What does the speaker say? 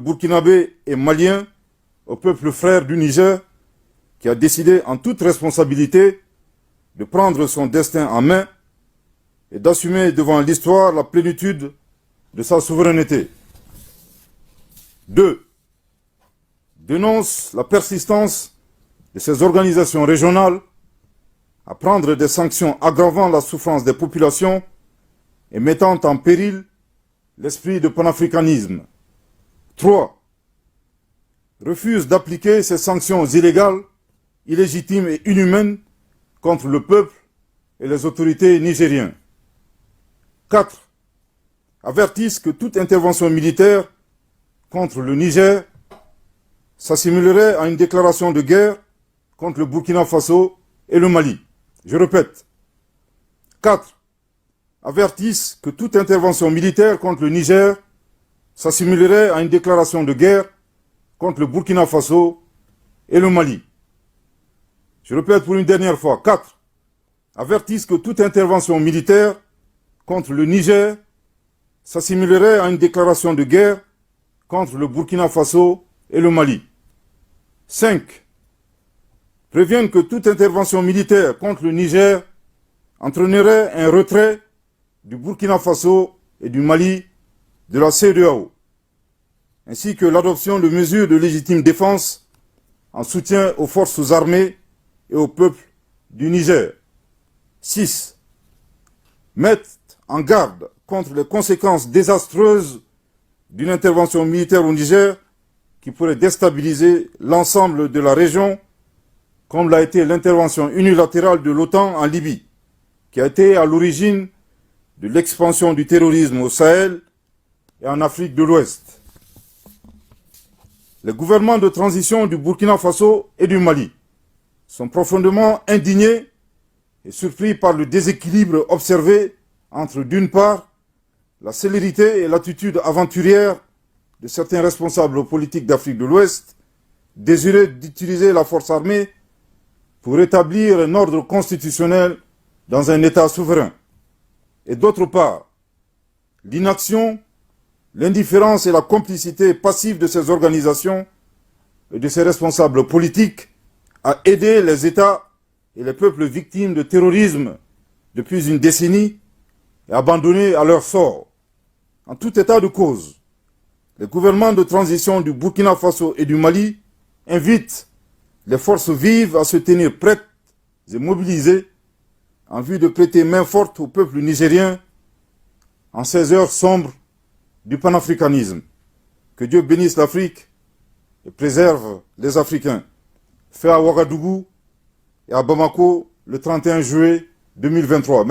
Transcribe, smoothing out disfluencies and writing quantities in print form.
burkinabé et malien, au peuple frère du Niger, qui a décidé en toute responsabilité de prendre son destin en main et d'assumer devant l'histoire la plénitude de sa souveraineté. 2. Dénonce la persistance de ces organisations régionales à prendre des sanctions aggravant la souffrance des populations et mettant en péril l'esprit de panafricanisme. 3. Refuse d'appliquer ces sanctions illégales, illégitimes et inhumaines contre le peuple et les autorités nigériennes. 4. Avertissent que toute intervention militaire contre le Niger s'assimilerait à une déclaration de guerre contre le Burkina Faso et le Mali. Je répète. 4. Avertissent que toute intervention militaire contre le Niger s'assimilerait à une déclaration de guerre contre le Burkina Faso et le Mali. Je répète pour une dernière fois. 4. Avertissent que toute intervention militaire contre le Niger s'assimilerait à une déclaration de guerre contre le Burkina Faso et le Mali. 5. Préviennent que toute intervention militaire contre le Niger entraînerait un retrait du Burkina Faso et du Mali de la CEDEAO, ainsi que l'adoption de mesures de légitime défense en soutien aux forces armées et au peuple du Niger. 6. Mettent en garde contre les conséquences désastreuses d'une intervention militaire au Niger qui pourrait déstabiliser l'ensemble de la région, comme l'a été l'intervention unilatérale de l'OTAN en Libye, qui a été à l'origine de l'expansion du terrorisme au Sahel et en Afrique de l'Ouest. Les gouvernements de transition du Burkina Faso et du Mali sont profondément indignés et surpris par le déséquilibre observé entre, d'une part, la célérité et l'attitude aventurière de certains responsables politiques d'Afrique de l'Ouest, désireux d'utiliser la force armée pour établir un ordre constitutionnel dans un État souverain. Et d'autre part, l'inaction, l'indifférence et la complicité passive de ces organisations et de ces responsables politiques à aider les États et les peuples victimes de terrorisme depuis une décennie et abandonnés à leur sort. En tout état de cause, les gouvernements de transition du Burkina Faso et du Mali invitent les forces vives à se tenir prêtes et mobilisées en vue de prêter main forte au peuple nigérien en ces heures sombres du panafricanisme. Que Dieu bénisse l'Afrique et préserve les Africains. Fait à Ouagadougou et à Bamako le 31 juillet 2023.